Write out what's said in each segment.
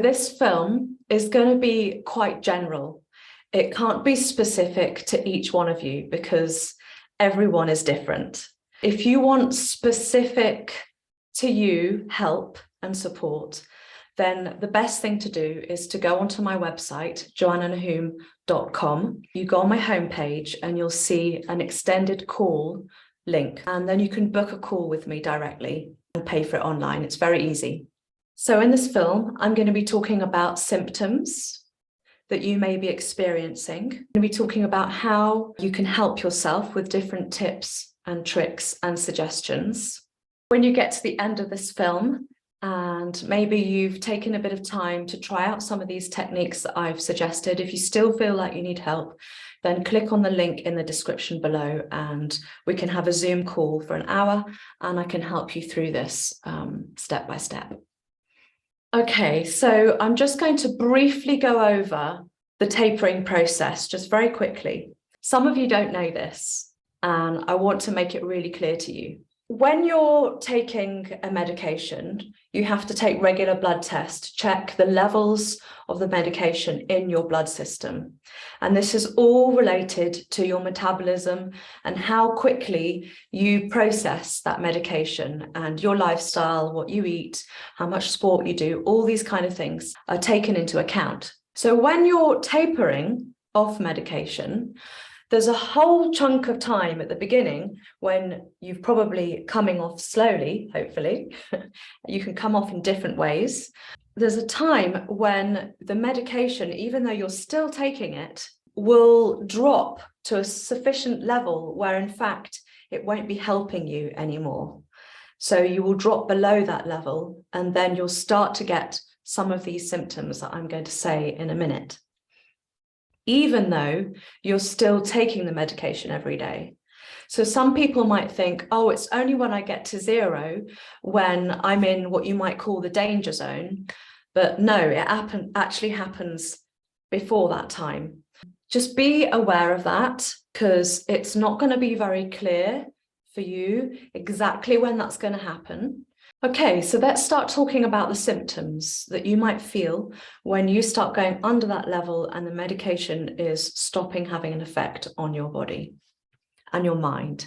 This film is going to be quite general. It can't be specific to each one of you because everyone is different. If you want specific to you help and support, then the best thing to do is to go onto my website, joannanahum.com. You go on my homepage and you'll see an extended call link, and then you can book a call with me directly and pay for it online. It's very easy. So in this film, I'm going to be talking about symptoms that you may be experiencing. I'm going to be talking about how you can help yourself with different tips and tricks and suggestions. When you get to the end of this film, and maybe you've taken a bit of time to try out some of these techniques that I've suggested, if you still feel like you need help, then click on the link in the description below and we can have a Zoom call for an hour and I can help you through this step by step. Okay, so I'm just going to briefly go over the tapering process just very quickly. Some of you don't know this, and I want to make it really clear to you. When you're taking a medication, you have to take regular blood tests to check the levels of the medication in your blood system. And this is all related to your metabolism and how quickly you process that medication, and your lifestyle, what you eat, how much sport you do, all these kind of things are taken into account. So when you're tapering off medication, there's a whole chunk of time at the beginning when you've probably coming off slowly, hopefully. You can come off in different ways. There's a time when the medication, even though you're still taking it, will drop to a sufficient level where in fact it won't be helping you anymore. So you will drop below that level and then you'll start to get some of these symptoms that I'm going to say in a minute, even though you're still taking the medication every day. So some people might think, oh, it's only when I get to zero, when I'm in what you might call the danger zone. But no, it actually happens before that time. Just be aware of that, because it's not going to be very clear for you exactly when that's going to happen. Okay, so let's start talking about the symptoms that you might feel when you start going under that level and the medication is stopping having an effect on your body and your mind.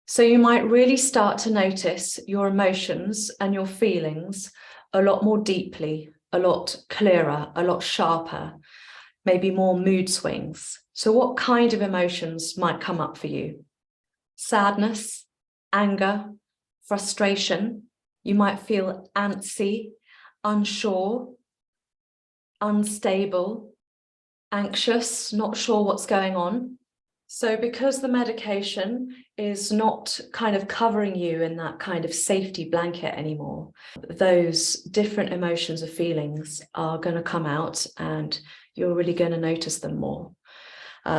So you might really start to notice your emotions and your feelings a lot more deeply, a lot clearer, a lot sharper, maybe more mood swings. So what kind of emotions might come up for you? Sadness, anger, frustration. You might feel antsy, unsure, unstable, anxious, not sure what's going on. So because the medication is not kind of covering you in that kind of safety blanket anymore, those different emotions or feelings are going to come out and you're really going to notice them more.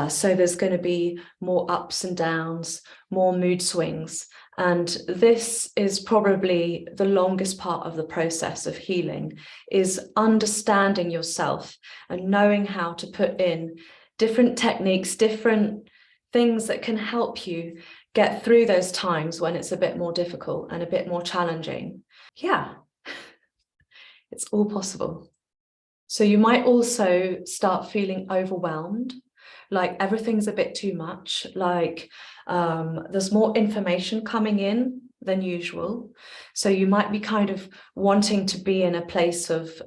So there's going to be more ups and downs, more mood swings. And this is probably the longest part of the process of healing, is understanding yourself and knowing how to put in different techniques, different things that can help you get through those times when it's a bit more difficult and a bit more challenging. Yeah, it's all possible. So you might also start feeling overwhelmed, like everything's a bit too much, like there's more information coming in than usual. So you might be kind of wanting to be in a place of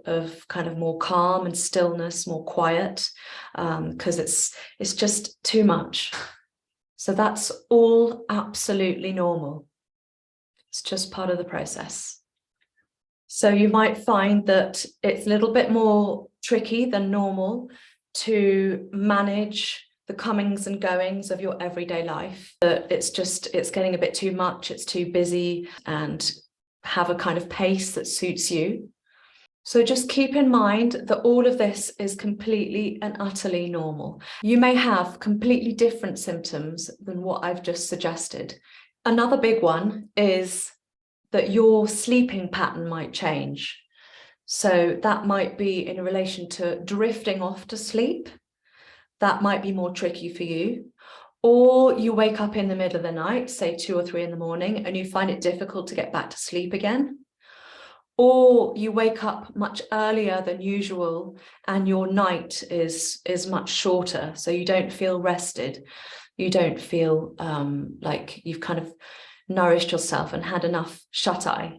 kind of more calm and stillness, more quiet, because it's just too much. So that's all absolutely normal. It's just part of the process. So you might find that it's a little bit more tricky than normal to manage the comings and goings of your everyday life, that it's getting a bit too much, it's too busy, and have a kind of pace that suits you. So just keep in mind that all of this is completely and utterly normal. You may have completely different symptoms than what I've just suggested. Another big one is that your sleeping pattern might change. So that might be in relation to drifting off to sleep. That might be more tricky for you. Or you wake up in the middle of the night, say 2 or 3 in the morning, and you find it difficult to get back to sleep again. or you wake up much earlier than usual and your night is much shorter, so you don't feel rested, you don't feel like you've kind of nourished yourself and had enough shut-eye.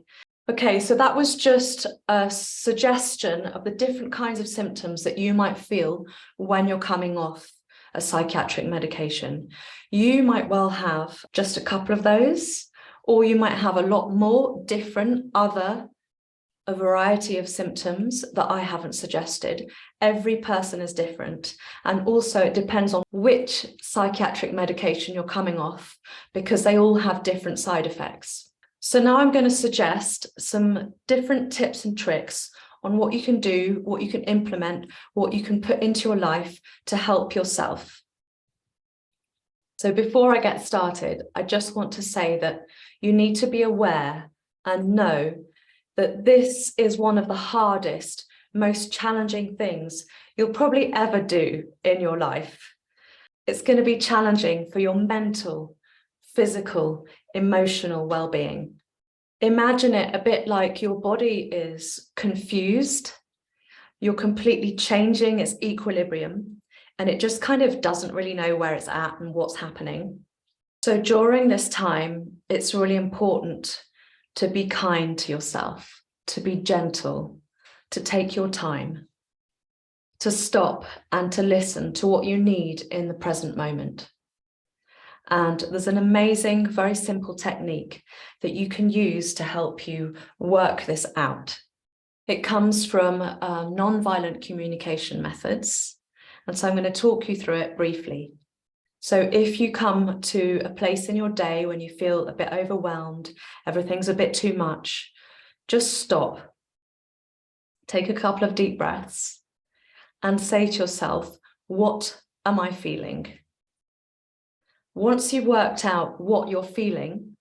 Okay, so that was just a suggestion of the different kinds of symptoms that you might feel when you're coming off a psychiatric medication. You might well have just a couple of those, or you might have a lot more different a variety of symptoms that I haven't suggested. Every person is different. And also it depends on which psychiatric medication you're coming off, because they all have different side effects. So now I'm going to suggest some different tips and tricks on what you can do, what you can implement, what you can put into your life to help yourself. So before I get started, I just want to say that you need to be aware and know that this is one of the hardest, most challenging things you'll probably ever do in your life. It's going to be challenging for your mental, physical, emotional well-being. Imagine it a bit like your body is confused, you're completely changing its equilibrium, and it just kind of doesn't really know where it's at and what's happening. So during this time, it's really important to be kind to yourself, to be gentle, to take your time, to stop and to listen to what you need in the present moment. And there's an amazing, very simple technique that you can use to help you work this out. It comes from non-violent communication methods. And so I'm going to talk you through it briefly. So if you come to a place in your day when you feel a bit overwhelmed, everything's a bit too much, just stop, take a couple of deep breaths and say to yourself, what am I feeling? Once you've worked out what you're feeling,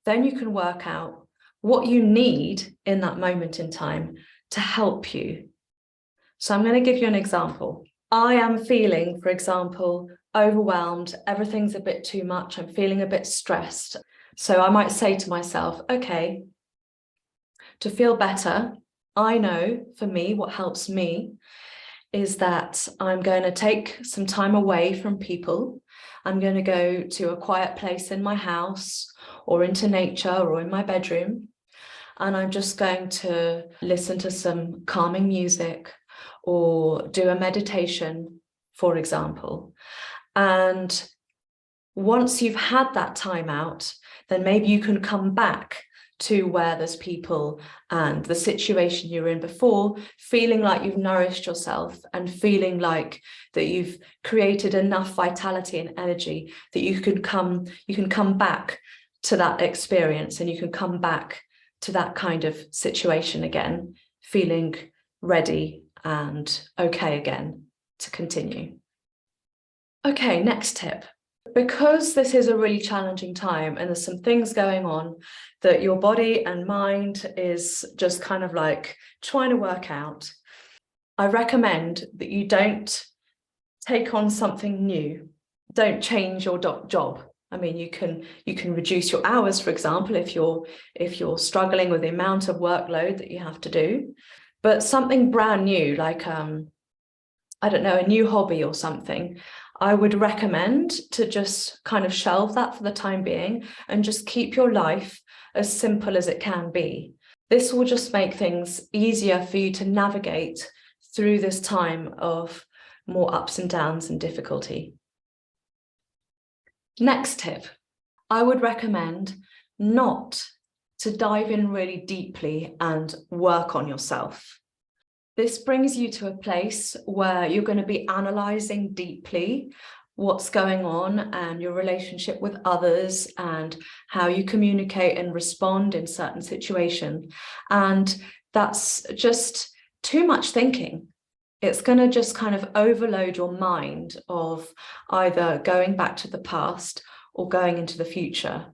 then you can work out what you need in that moment in time to help you. So I'm going to give you an example. I am feeling, for example, overwhelmed, everything's a bit too much, I'm feeling a bit stressed. So I might say to myself, okay, to feel better, I know for me, what helps me is that I'm going to take some time away from people. I'm going to go to a quiet place in my house or into nature or in my bedroom. And I'm just going to listen to some calming music or do a meditation, for example. And once you've had that time out, then maybe you can come back to where there's people and the situation you were in before, feeling like you've nourished yourself and feeling like that you've created enough vitality and energy that you can come back to that experience, and you can come back to that kind of situation again, feeling ready and okay again to continue. Okay, next tip. Because this is a really challenging time and there's some things going on that your body and mind is just kind of like trying to work out, I recommend that you don't take on something new. Don't change your job. I mean, you can reduce your hours, for example, if you're struggling with the amount of workload that you have to do. But something brand new, like I don't know, a new hobby or something, I would recommend to just kind of shelve that for the time being and just keep your life as simple as it can be. This will just make things easier for you to navigate through this time of more ups and downs and difficulty. Next tip, I would recommend not to dive in really deeply and work on yourself. This brings you to a place where you're going to be analysing deeply what's going on and your relationship with others and how you communicate and respond in certain situations. And that's just too much thinking. It's going to just kind of overload your mind of either going back to the past or going into the future.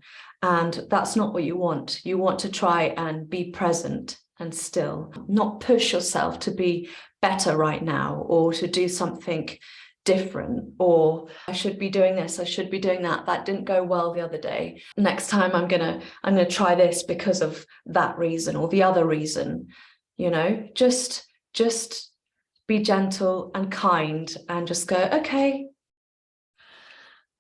And that's not what you want. You want to try and be present and still, not push yourself to be better right now or to do something different, or I should be doing this, I should be doing that. That didn't go well the other day. Next time I'm gonna try this because of that reason or the other reason. Just be gentle and kind and just go, okay,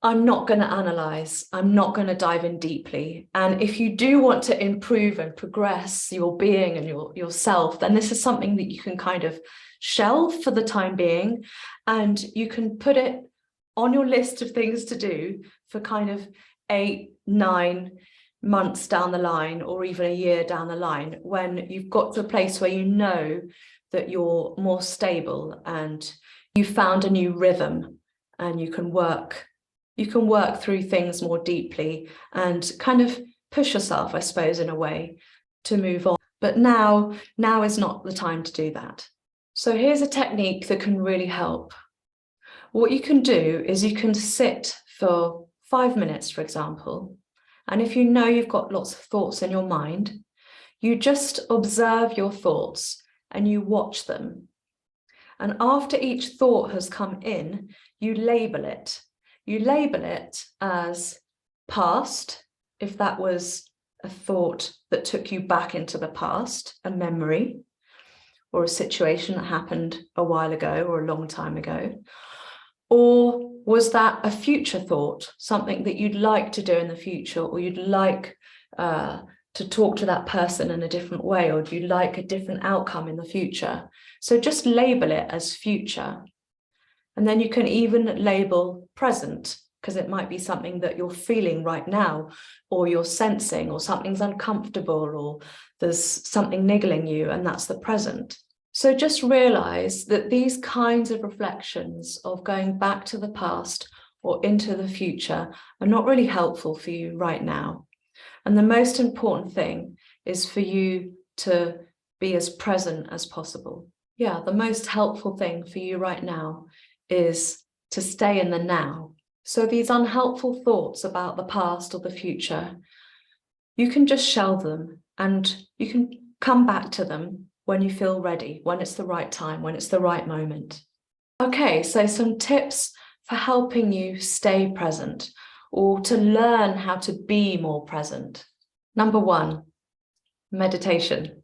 I'm not going to analyze. I'm not going to dive in deeply. And if you do want to improve and progress your being and yourself, then this is something that you can kind of shelve for the time being, and you can put it on your list of things to do for kind of 8-9 months down the line, or even a year down the line, when you've got to a place where you know that you're more stable and you found a new rhythm, and you can work through things more deeply and kind of push yourself, I suppose, in a way, to move on. But now is not the time to do that. So here's a technique that can really help. What you can do is you can sit for 5 minutes, for example, and if you know you've got lots of thoughts in your mind, you just observe your thoughts and you watch them. And after each thought has come in, you label it. You label it as past, if that was a thought that took you back into the past, a memory, or a situation that happened a while ago or a long time ago. Or was that a future thought, something that you'd like to do in the future, or you'd like to talk to that person in a different way, or do you like a different outcome in the future? So just label it as future. And then you can even label present, because it might be something that you're feeling right now, or you're sensing, or something's uncomfortable, or there's something niggling you, and that's the present. So just realize that these kinds of reflections of going back to the past or into the future are not really helpful for you right now. And the most important thing is for you to be as present as possible. Yeah, the most helpful thing for you right now is to stay in the now. So these unhelpful thoughts about the past or the future, you can just shelve them, and you can come back to them when you feel ready, when it's the right time, when it's the right moment. Okay, so some tips for helping you stay present, or to learn how to be more present. Number 1, meditation.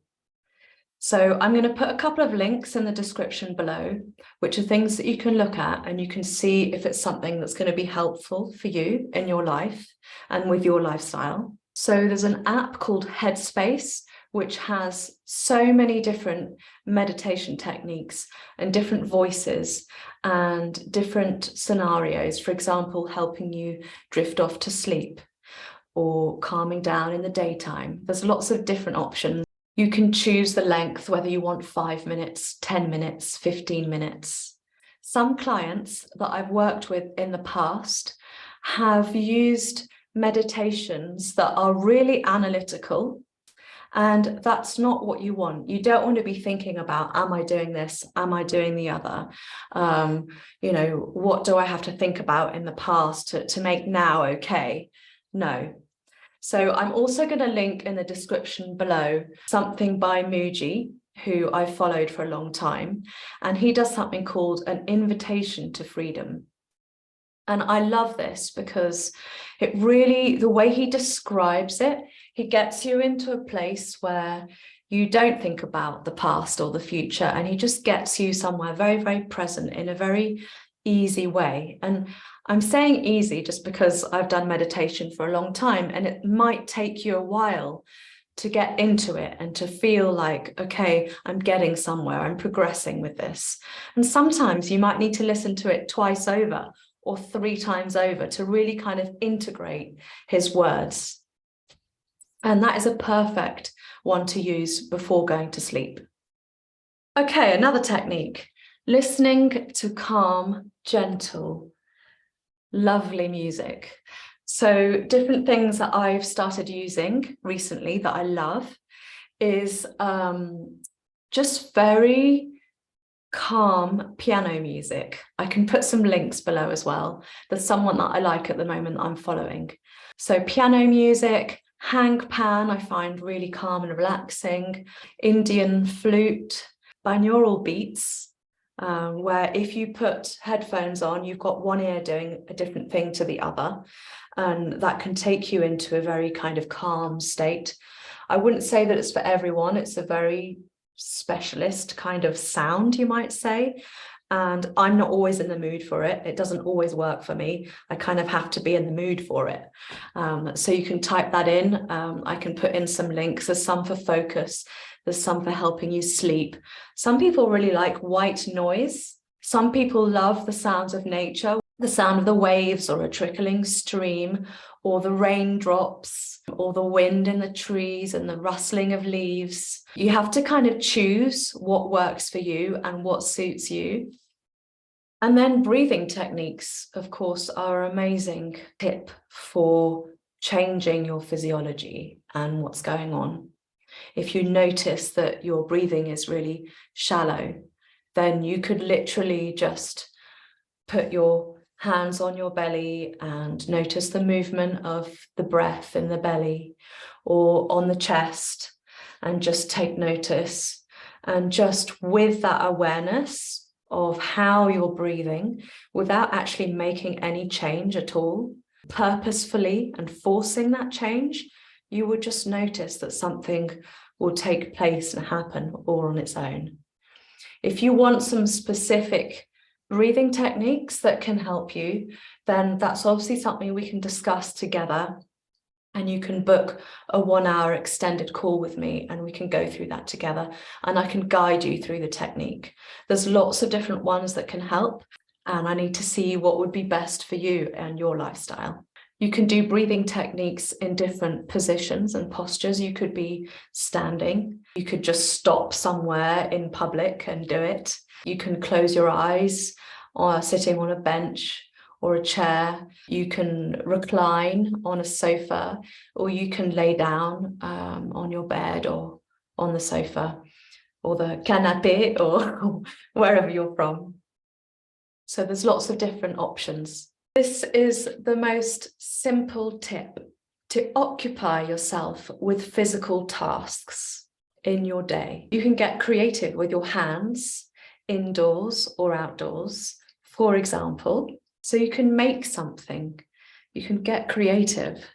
So I'm going to put a couple of links in the description below, which are things that you can look at, and you can see if it's something that's going to be helpful for you in your life and with your lifestyle. So there's an app called Headspace, which has so many different meditation techniques and different voices and different scenarios. For example, helping you drift off to sleep or calming down in the daytime. There's lots of different options. You can choose the length, whether you want 5 minutes, 10 minutes, 15 minutes. Some clients that I've worked with in the past have used meditations that are really analytical, and that's not what you want. You don't want to be thinking about, am I doing this? Am I doing the other? What do I have to think about in the past to make now okay? No. So I'm also going to link in the description below something by Mooji, who I've followed for a long time, and he does something called an invitation to freedom. And I love this because it really, the way he describes it, he gets you into a place where you don't think about the past or the future, and he just gets you somewhere very, very present in a very easy way. And I'm saying easy just because I've done meditation for a long time, and it might take you a while to get into it and to feel like, okay, I'm getting somewhere, I'm progressing with this. And sometimes you might need to listen to it twice over or 3 times over to really kind of integrate his words. And that is a perfect one to use before going to sleep. Okay, another technique, listening to calm, gentle, lovely music. So different things that I've started using recently that I love is just very calm piano music. I can put some links below as well. There's someone that I like at the moment I'm following. So piano music, Handpan I find really calm and relaxing, Indian flute, binaural beats where if you put headphones on, you've got one ear doing a different thing to the other, and that can take you into a very kind of calm state. I wouldn't say that it's for everyone. It's a very specialist kind of sound, you might say. And I'm not always in the mood for it. It doesn't always work for me. I kind of have to be in the mood for it. So you can type that in. I can put in some links. There's some for focus. There's some for helping you sleep. Some people really like white noise. Some people love the sounds of nature, the sound of the waves or a trickling stream, or the raindrops, or the wind in the trees and the rustling of leaves. You have to kind of choose what works for you and what suits you. And then breathing techniques, of course, are an amazing tip for changing your physiology and what's going on. If you notice that your breathing is really shallow, then you could literally just put your hands on your belly and notice the movement of the breath in the belly or on the chest, and just take notice. And just with that awareness of how you're breathing, without actually making any change at all, purposefully and forcing that change, you would just notice that something will take place and happen all on its own. If you want some specific breathing techniques that can help you, then that's obviously something we can discuss together, and you can book a 1-hour extended call with me and we can go through that together, and I can guide you through the technique. There's lots of different ones that can help, and I need to see what would be best for you and your lifestyle. You can do breathing techniques in different positions and postures. You could be standing. You could just stop somewhere in public and do it. You can close your eyes or sitting on a bench or a chair. You can recline on a sofa, or you can lay down on your bed or on the sofa or the canapé or wherever you're from. So there's lots of different options. This is the most simple tip to occupy yourself with physical tasks in your day. You can get creative with your hands, indoors or outdoors, for example. So you can make something, you can get creative.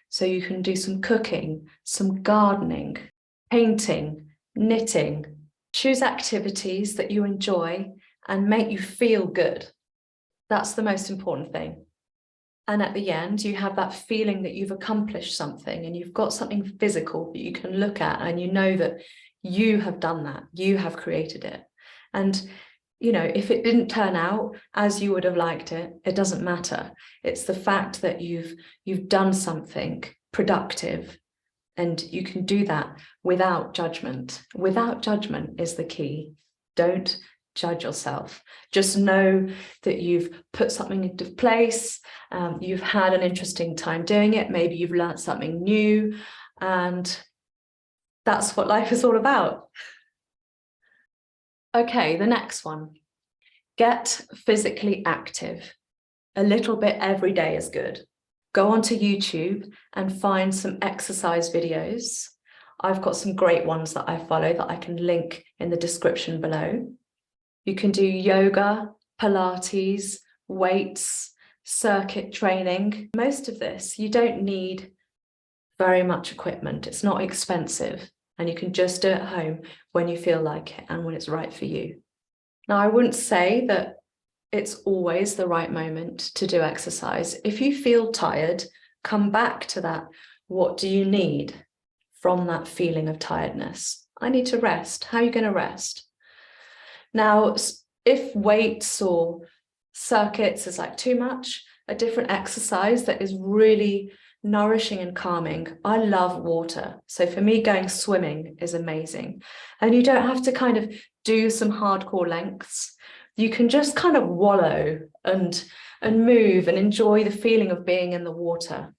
So you can do some cooking, some gardening, painting, knitting. Choose activities that you enjoy and make you feel good. That's the most important thing. And at the end, you have that feeling that you've accomplished something and you've got something physical that you can look at, and you know that you have done that, you have created it. And, you know, if it didn't turn out as you would have liked it, it doesn't matter. It's the fact that you've done something productive, and you can do that without judgment. Without judgment is the key. Don't judge yourself. Just know that you've put something into place, you've had an interesting time doing it, maybe you've learned something new, and that's what life is all about. Okay, the next one. Get physically active. A little bit every day is good. Go onto YouTube and find some exercise videos. I've got some great ones that I follow that I can link in the description below. You can do yoga, Pilates, weights, circuit training. Most of this, you don't need very much equipment. It's not expensive, and you can just do it at home when you feel like it and when it's right for you. Now, I wouldn't say that it's always the right moment to do exercise. If you feel tired, come back to that. What do you need from that feeling of tiredness? I need to rest. How are you going to rest? Now, if weights or circuits is like too much, a different exercise that is really nourishing and calming. I love water. So for me, going swimming is amazing. And you don't have to kind of do some hardcore lengths. You can just kind of wallow and move and enjoy the feeling of being in the water.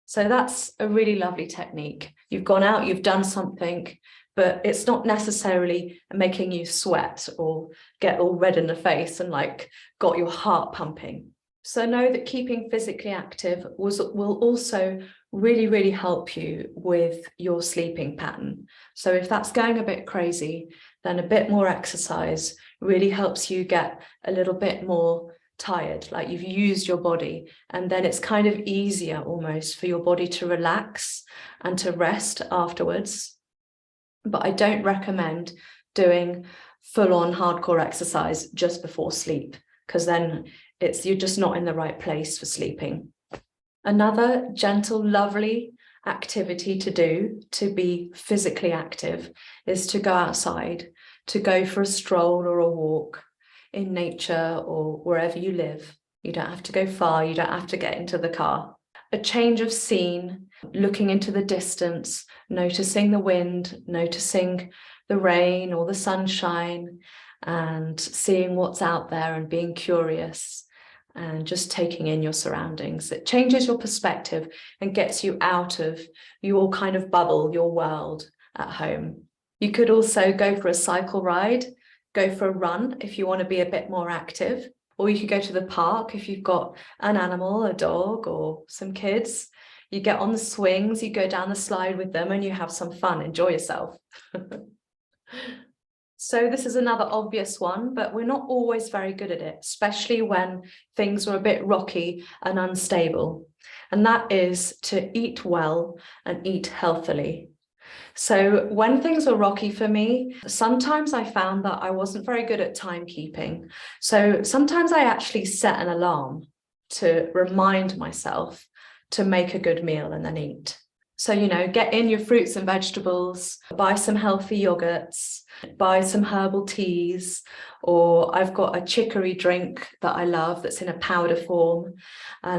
So that's a really lovely technique. You've gone out, you've done something, but it's not necessarily making you sweat or get all red in the face and like got your heart pumping. So know that keeping physically active will also really, really help you with your sleeping pattern. So if that's going a bit crazy, then a bit more exercise really helps you get a little bit more tired, like you've used your body, and then it's kind of easier almost for your body to relax and to rest afterwards. But I don't recommend doing full-on hardcore exercise just before sleep, because then you're just not in the right place for sleeping. Another gentle, lovely activity to do to be physically active is to go outside, to go for a stroll or a walk in nature or wherever you live. You don't have to go far, you don't have to get into the car. A change of scene, looking into the distance, noticing the wind, noticing the rain or the sunshine, and seeing what's out there and being curious and just taking in your surroundings. It changes your perspective and gets you out of your kind of bubble, your world at home. You could also go for a cycle ride, go for a run if you want to be a bit more active, or you could go to the park if you've got an animal, a dog, or some kids. You get on the swings, you go down the slide with them, and you have some fun, enjoy yourself. So this is another obvious one, but we're not always very good at it, especially when things are a bit rocky and unstable. And that is to eat well and eat healthily. So when things were rocky for me, sometimes I found that I wasn't very good at timekeeping. So sometimes I actually set an alarm to remind myself to make a good meal and then eat. So, get in your fruits and vegetables, buy some healthy yogurts, buy some herbal teas, or I've got a chicory drink that I love that's in a powder form.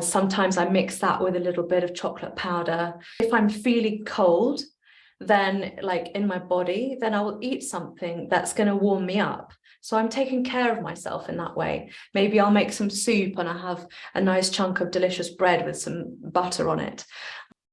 Sometimes I mix that with a little bit of chocolate powder. If I'm feeling cold, then like in my body, then I will eat something that's going to warm me up. So I'm taking care of myself in that way. Maybe I'll make some soup and I have a nice chunk of delicious bread with some butter on it.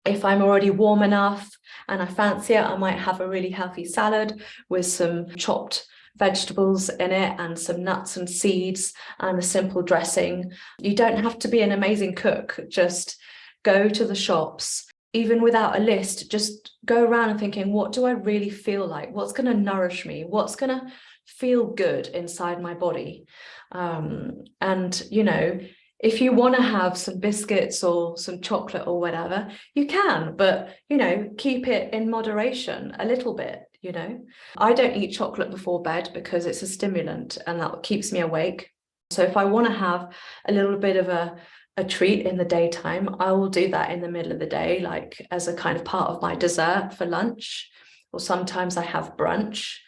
If I'm already warm enough and I fancy it, I might have a really healthy salad with some chopped vegetables in it and some nuts and seeds and a simple dressing. You don't have to be an amazing cook. Just go to the shops, even without a list, just go around and thinking, what do I really feel like? What's going to nourish me? What's going to feel good inside my body? If you want to have some biscuits or some chocolate or whatever, you can, but, keep it in moderation a little bit, I don't eat chocolate before bed because it's a stimulant and that keeps me awake. So if I want to have a little bit of a treat in the daytime, I will do that in the middle of the day, like as a kind of part of my dessert for lunch, or sometimes I have brunch.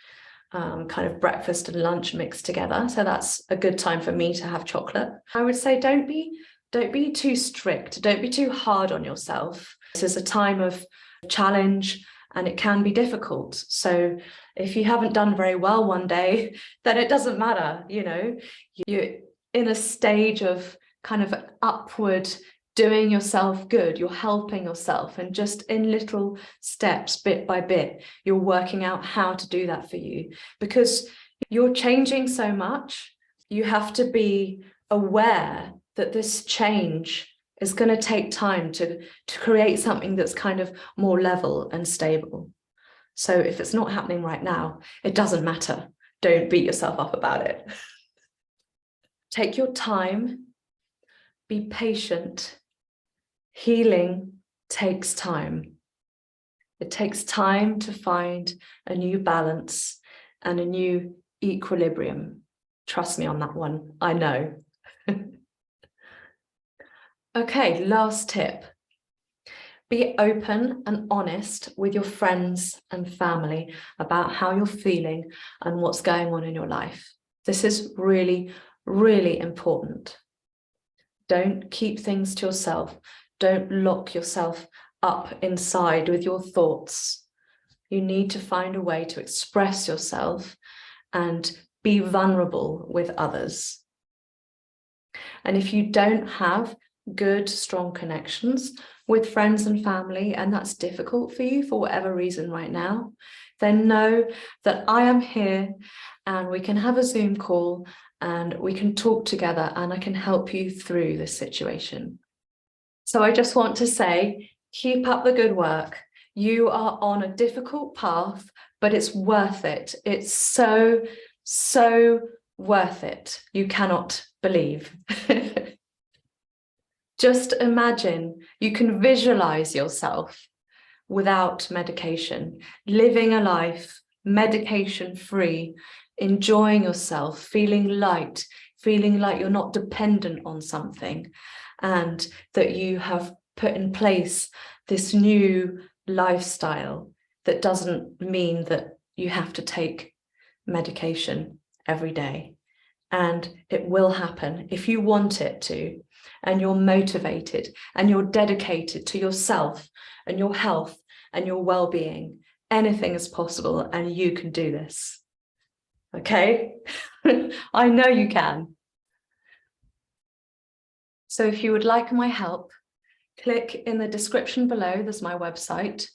Kind of breakfast and lunch mixed together. So that's a good time for me to have chocolate. I would say don't be too strict. Don't be too hard on yourself. This is a time of challenge and it can be difficult. So if you haven't done very well one day, then it doesn't matter. You're in a stage of kind of upward doing yourself good, you're helping yourself, and just in little steps, bit by bit, you're working out how to do that for you, because you're changing so much. You have to be aware that this change is going to take time to create something that's kind of more level and stable. So if it's not happening right now, it doesn't matter. Don't beat yourself up about it. Take your time, be patient. Healing takes time. It takes time to find a new balance and a new equilibrium. Trust me on that one, I know. Okay, last tip. Be open and honest with your friends and family about how you're feeling and what's going on in your life. This is really, really important. Don't keep things to yourself. Don't lock yourself up inside with your thoughts. You need to find a way to express yourself and be vulnerable with others. And if you don't have good, strong connections with friends and family, and that's difficult for you for whatever reason right now, then know that I am here and we can have a Zoom call and we can talk together and I can help you through this situation. So I just want to say, keep up the good work. You are on a difficult path, but it's worth it. It's so, so worth it. You cannot believe. Just imagine you can visualize yourself without medication, living a life medication-free, enjoying yourself, feeling light, feeling like you're not dependent on something, and that you have put in place this new lifestyle that doesn't mean that you have to take medication every day. And it will happen if you want it to, and you're motivated and you're dedicated to yourself and your health and your well-being. Anything is possible, and you can do this. Okay? I know you can. So if you would like my help, click in the description below. There's my website.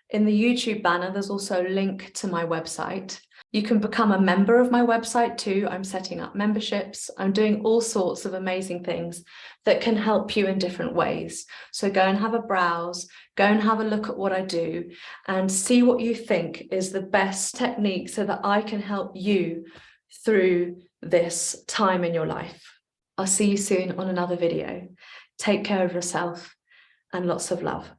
In the YouTube banner, there's also a link to my website. You can become a member of my website too. I'm setting up memberships. I'm doing all sorts of amazing things that can help you in different ways. So go and have a browse, go and have a look at what I do, and see what you think is the best technique so that I can help you through this time in your life. I'll see you soon on another video. Take care of yourself and lots of love.